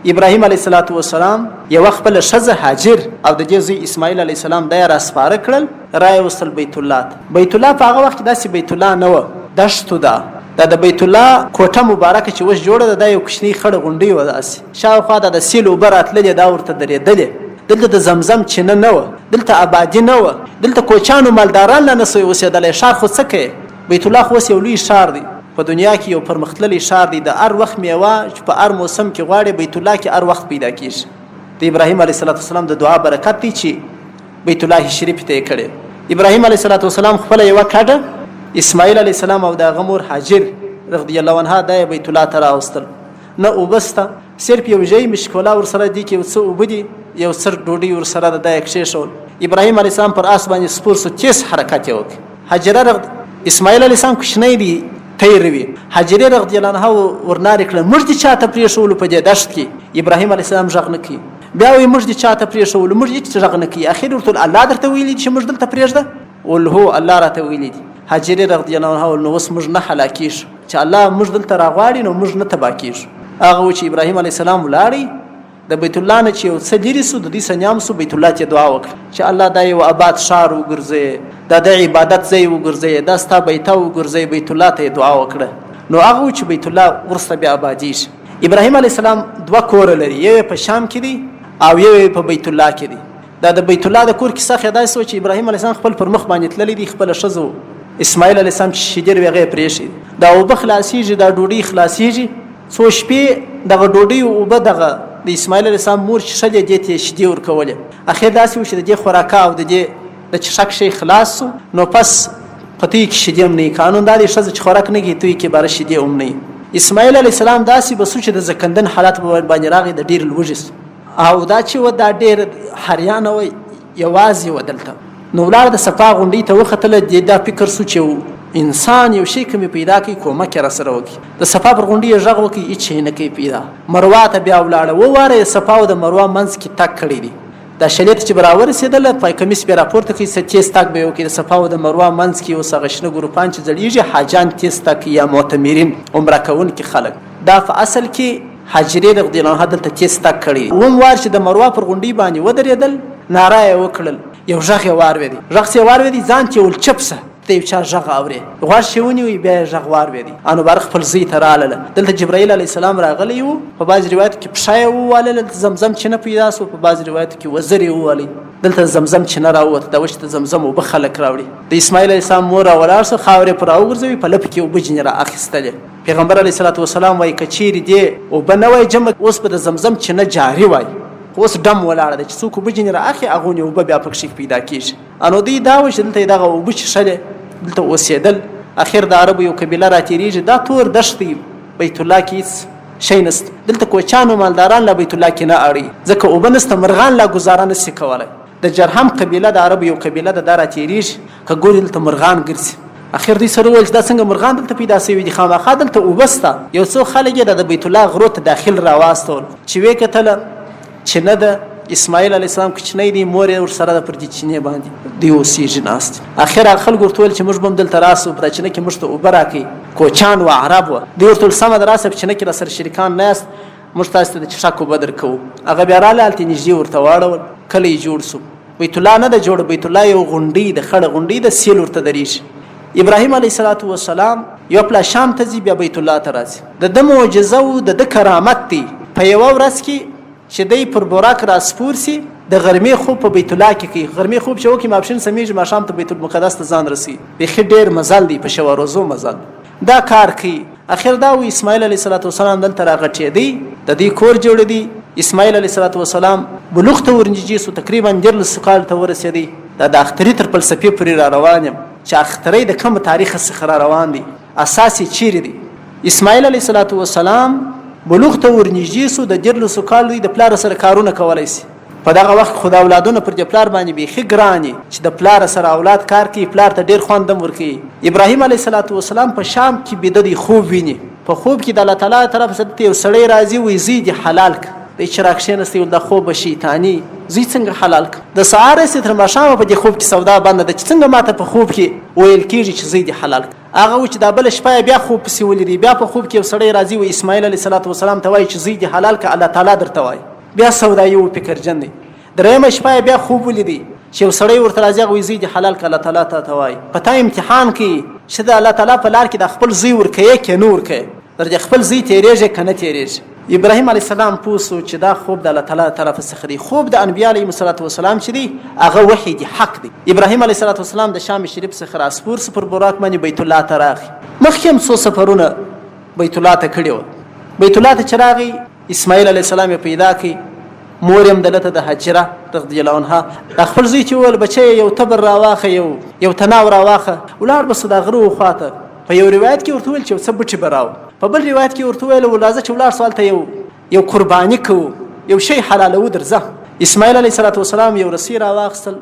ابراهیم علیه السلام یو خپل ښځه هاجر او د دې زوی اسماعیل علیه السلام د راسپاره کړل رای وصل بیت الله بیت الله په هغه وخت کې داسې بیت الله نه و دشتو ده د بیت الله کوټه مبارکه چې اوس جوړه ده دا یو کوچنی خړه غونډۍ وه داسې شاوخوا د سیل اوبه راتللې دا ورته درېدلې دلته د زمزم چینه نه وه دلته آبادي نه وه دلته کوچیانو مالداران لا نه سوی اوسېدلی ښار خو څه کوې بیت الله خو اوس یو لوی ښار دی په دنیا کې یو پرمختللی ښار دی د هر وخت میوه چې په هر موسم کې غواړې بیت الله کې هر وخت پیدا کېږي د ابراهیم علیه السلام د دعا برکت دی چې بیت الله شریف ته یې کړی ابراهیم علیه السلام خپله یوه کډه اسماعیل علیه السلام او د هغه مور هاجر رضی الله عنها دا بیت الله ته راوستل نه اوبه شته صرف یو ژی مشکولا ورسره دي کې یو څه اوبه دي یو سر ډوډۍ ورسره ده دا یې کښېښول ابراهیم علیه السلام پر آس باندې سپور سو تیز حرکت یې وکړ هاجره اسماعیل علیه السلام کوچنی دی تیر وي هاجرې رضی الله عنها ورنارې کړل موږ دې چاته پرېښولو په دې دشت کې ابراهیم علیه السلام غږ نه کوي بیا وایي موږ دې چاته پرېښولو موږ هېڅ غږ نه کوي اخر ورته الله درته ویلي دي چې موږ دلته پرېږده ول هو الله راته ویلي دي هاجرې رضی الله عنها نو اوس موږ نه هلاکېږو چې الله موږ دلته راغواړي نو موږ نه تباه کېږو هغه و چې ابراهیم علیه السلام ولاړی د بیت الله نه چې یو څه لرې سو د دې څه نیام سو بیت الله ته دعا وکړه چې الله دا یو آباد ښار وګرځوي دا د عبادت ځای وګرځوي دا ستا بیته وګرځوي بیت الله ته یې دعا وکړه نو هغه و چې بیت الله وروسته بیا آبادېږي ابراهیم علیه السلام دوه کوره لري یو په شام کې دی او یو په بیت الله کې دی دا د بیت الله د کور کیسه خو داسې وه چې ابراهیم علیه السلام خپل پر مخ باندې تللی دی خپله ښځه اسماعیل علیه السلام چې شیدې وي هغه یې پرېښي دا اوبه خلاصېږي دا ډوډۍ خلاصېږي څو شپې دغه ډوډۍ اوبه دغه د اسماعیل علیه السلام مور چښلې دې ته یې شیدې ورکولې اخر داسې و چې د دې خوراکه او د دې د چښاک شی خلاص سو نو پس په توی کې شیدې هم نه وي قانون دا دی ښځه چې خوراک نه کوي توی کې باره شیدې هم نه وي اسماعیل علیه السلام داسې به سو چې د زکندن حالت باندې راغی د ډېر لوږې سو او دا چې و دا ډېر حریانه وی یوازې و دلته نو ولاړ د صفا غونډۍ ته وختله دا فکر سو چې انسان یو شی کومې پیدا کوي کومک یې راسره وکړي د صفا پر غونډۍ یې غږ وکړي هېڅ شی نه کوي پیدا مروه ته بیا ولاړه وواره یې صفا او د مروه منځ کې تګ کړی دی دا شلیته چې به راورسېدله پای کمیس بیا راپورته کوي څه تیز تګ به یې وکړي د صفا او د مروه منځ کې اوس هغه شنه ګروپان چې ځړېږي حاجان تیز تګ یا معتمرین عمره کوونکي خلک دا په اصل کې هاجرې رضی الله عنها دلته تیز تګ کړی اوم وار چې د مروه پر غونډۍ باندې ودرېدل ناره یې وکړل یو غږ یې واورېدی غږ چې یې واورېدی ځان چې ول چپ شه ته یو چا غږ اورې غوږ چې ونیوی بیا یې غږ واورېدی انو بار خپل زوی ته راغله دلته جبرائیل علیه السلام راغلی و په بعض روایتو کې پښه یې ووهله دلته زمزم چینه پیدا سو په بعض روایتو کې وزر یې ووهلی دلته زمزم چینه راووته دا وچ د زمزم اوبه خلک راوړي د اسماعیل علیه السلام مور راولاړ سو خاورې پر راوګرځوي په لپو کې اوبه ځینې رااخیستلې پیغمبر علیه الصلات وسلام وایي که چیرې دې اوبه نه وای جمع اوس به د زمزم چینه جاري وای اوس ډم ولاړه ده چې څوک اوبه ځینې رااخلي هغو نه اوبه بیا پکښې پیدا کېږي انو دوی دا و چې دلته یې دغه اوبه څښلې دلته اوسېدل اخر د عربو یو قبیله راتېرېږي دا تور دښت دی بیت الله کې هېڅ شی نسته دلته کوچیان او مالداران لا بیت الله کې نه اړوي ځکه اوبه نسته مرغان لا ګزاره نشي کولی د جرهم قبیله د عربو یو قبیله ده دا راتېرېږي که ګوري دلته مرغان ګرځي اخر دوی سره وویل چې دا څنګه مرغان دلته پیدا سوي دي خامخا دلته اوبه شته یو څو خلک یې د بیت الله غرو ته داخل راواستول چې ویې کتله چینه ده اسماعیل علیه السلام کوچنی دی مور یې ورسره ده پر دې چینې باندې دوی اوسېږي ناست اخر هغه خلکو ورته ویل چې موږ به هم دلته راسو په دا چینه کې موږ ته اوبه راکوي کوچیان و عرب وه دوی ورته ویل سمه ده راسه په چینه کې راسره شریکان نه یاست موږ تاسو ته د څښاک اوبه درکوو هغه بیا راغله هلته نږدې ورته واړول کلی یې جوړ سو بیت الله نه ده جوړه بیت الله یو غونډۍ ده خړه غونډۍ ده سیل ورته درېږي ابراهیم علیه الصلات وسلام یو پلا شام ته ځي بیا بیت الله ته راځي د ده معجزه و د ده کرامت دی په یوه ورځ کې چې دی پر براک راسپور سي د غرمې خوب په بیت الله کې کوي غرمې خوب چې وکړي ماپښین سمیږي ماښام ته بیت المقدس ته ځان رسي بیخي ډېر مزل دی په شوه روزو مزل دا کار کوي اخر دا و اسماعیل علیه الصلات وسلام دلته راغټېدی د دې کور جوړېدی اسماعیل علیه الصلات وسلام بلوغ ته ورنږدې سو تقریبا 14 کال ته ورسېدی دا د اختري تر فلسفې پورې را روان یم چې اخترۍ د کوم تاریخ څخه را روان دی اساس یې چیرې دی اسماعیل علیه الصلات وسلام بلوغ ته ورنږدې سو د 14 کال دی د پلار سره کارونه کولی سي په دغه وخت خو د اولادونه پر دې پلار باندې بیخي ګران چې د پلار سره اولاد کار کوي پلار ته ډېر خوند هم ورکوي ابراهیم علیه الصلات وسلام په شام کې بیده دی خوب ویني په خوب کې د الله تعالی طرف څخه یو سړی راځي وایي زوی دې حلال که دی چې راکښېنستی ول دا خوب به شیطاني زوی څنګه حلال کړه د سهار رسېد تر ماښامه په دې خوب کې سودا بنده ده چې څنګه ماته په خوب کې ویل کېږي چې زوی دې حلال کړه هغه و چې دا بله شپه بیا خوب پسې ولیدی بیا په خوب کې یو سړی راځي و اسماعیل علیه صلات وسلام ته وایي چې زوی دې حلال کړه الله تعالی درته وایي بیا سودایي و فکرجن دی درېیمه شپه بیا خوب ولیدی چې یو سړی ورته راځي هغه وایي زوی دې حلال کړه الله تعالی ته وایي په تا امتحان کې چې د الله تعالی په لار کې د خپل زوی ورکوې که نه ورکوې در دې خپل زوی تېرېږي که نه تېرېږي ابراهیم علیه السلام پوه سو چې دا خوب د الله تعالی طرفه څخه دی خوب د انبیا علیهم الصلاة والسلام چې دی هغه وحی دی حق دی ابراهیم علیه الصلاة والسلام د شام شریف څخه راسپور سپر براق باندې بیت الله ته راغی مخکې هم څو سفرونه بیت الله ته کړي وو بیت الله ته چې راغی اسماعیل علیه السلام یې پیدا کړي مور یې هم دلته د هجره رضی الله عنها د خپل زوی چې وویل بچی یو تبر راواخه یو تناو راواخه ولاړ به سو د غره وخواته په یو روایت کې ورته ویل چې یو څه بوټي به راوړ په بل روایت کې ورته ویل راځه چې ولاړ سو هلته یو قرباني کوو یو شی حلالوو درځه اسماعیل علیه صلات وسلام یو رسی راواخیستل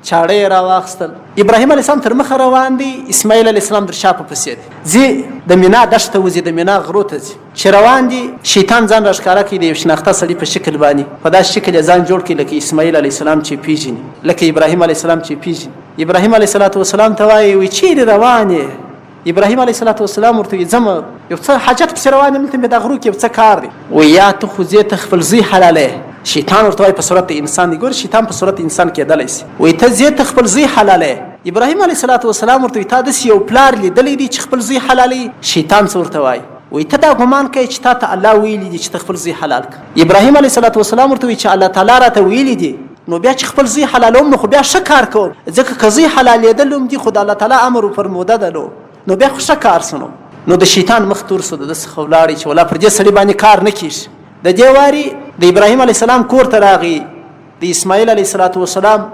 چاړه یې راواخیستل ابراهیم علیه السلام تر مخه روان دی اسماعیل علیه السلام در شا په پسې دی ځي د مینا دښته وځي د مینا غرو ته ځي چې روان دي شیطان ځان راښکاره کوي د یو شناخته سړي په شکل باندې په داسې شکل یې ځان جوړ کړي لکه اسماعیل علیه السلام چې پیژني لکه ابراهیم علیه السلام چې پیژني ابراهیم علیه صلات وسلام ته وایي وایي چیرې روان یې ابراهیم علیه الصلاة والسلام ورته وایي ځم یو څه حاجت پسې روان یم دلته مې د غرو کې یو څه کار دی وایي یا ته خو ځې ته خپل زوی حلالوې شیطان ورته وایي په صورت د انسان دی ګوره شیطان په صورت انسان کېدلی سي وایي ته ځې ته خپل زوی حلالوې ابراهیم علیه الصلاة والسلام ورته وایي تا داسې یو پلار لیدلی دی چې خپل زوی حلالوي شیطان څه ورته وایي وایي ته دا ګمان کوې چې تا ته الله ویلي دي چې ته خپل زوی حلال کړه ابراهیم علیه الصلاة والسلام ورته وایي چې الله تعالی راته ویلي دي نو بیا چې خپل زوی حلالوم نو خو بیا ښه کار کوم ځکه که زوی حلالېدل هم دي خو د الله تعالی امر وفرموده ده نو بیا خو ښه کار سنو نو د شیطان مخ تور سو د ده څخه ولاړې چې ولا پر دې سړي باندې کار نه کېږي د دې واري د ابراهیم علیه السلام کور ته راغی د اسماعیل علیه الصلاة والسلام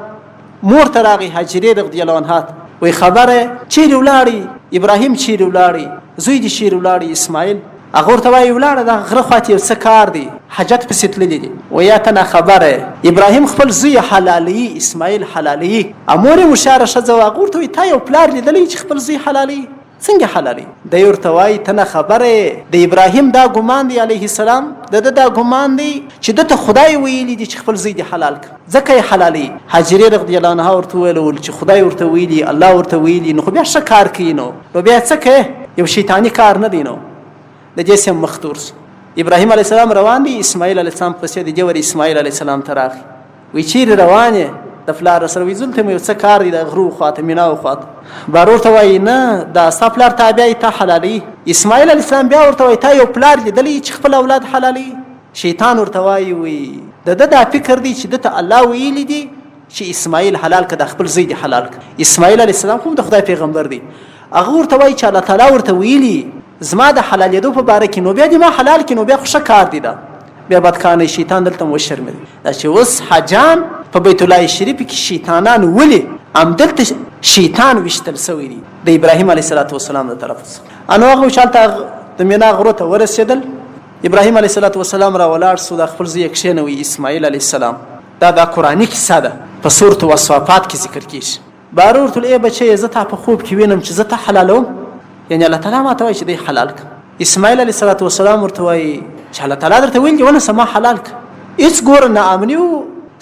مور ته راغی هاجرې رضی الله عنها وایي خبره چیرې ولاړې ابراهیم چیرې ولاړې زوی دې چیرې ولاړې اسماعیل هغه ورته وایي ولاړه د غره خواته یو څه کار دی حاجت پسې تللی دی وایي یا ته ناخبره ابراهیم خپل زوی حلالوي اسماعیل حلالوي مور یې هوښیاره ښځه وه هغه ورته وایي تا یو پلار لیدلی چې خپل زوی حلالوي څنګه حلالوي دی ورته وایي ته نه خبره د ابراهیم دا ګمان دی علیه السلام د ده دا ګمان دی چې ده ته خدای ویلي دي چې خپل زوی دې حلال کړه ځکه یې حلالوي هاجرې رضی الله عنها ورته وویل چې خدای ورته ویلي الله ورته ویلي نو خو بیا ښه کار کوي نو بیا څه کوې یو شیطاني کار نه دی نو د دې سم مخ تور سو ابراهیم علیه السلام روان دی اسماعیل علیه السلام پسې د دې ور اسماعیل علیه السلام ته راغی وایي چیرې روان یې د پلار سره وایي دلته مې یو څه کار دی د غرو خواته مینا خواته بار ورته وایي نه دا ستا پلار تابع تا حلالوي اسماعیل علیه السلام بیا ورته وایي تا یو پلار لیدلی چې خپل اولاد حلالوي شیطان ورته وایي د ده دا فکر دی چې ده ته الله ویلي دي چې اسماعیل حلال کړه د خپل زوی دې حلال کړه اسماعیل علیه السلام خو د خدای پیغمبر دی هغه ورته وایي چې الله تعالی ورته ویلي زما د حلالېدو په باره کې نو بیا دې ما حلال کړي نو بیا خو ښه کار دی دا بیا بدکانه شیطان دلته وشرمېد دا چې اوس حاجان په بیت الله شریف کې شیطانان ولې همدلته شیطان ویشتل سوی دی د ابراهیم علیه الصلاة والسلام د طرف څخه نو هغه هلته د مینا غرو ته ورسېدل ابراهیم علیه الصلاة والسلام را ولاړ سو د خپل زوی یې کښېنوي اسماعیل علیه السلام دا قرآني کیسه ده په سورة وصافات کې ذکر کېږي باره ورته ویل ای بچیه زه تا په خوب کې وینم چې زه ته حلالوم یعنی الله تعالی ماته وایي چې دی حلال کړه اسماعیل علیه الصلاة والسلام ورته وایي چې الله تعالی درته ویل دي ونیسه ما حلال کړه هېڅ ګوره ناامني و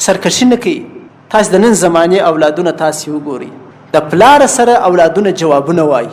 سرکشي نه کوي تاسې د نن زمانې اولادونه تاسې وګورئ د پلاره سره اولادونه جوابونه وایي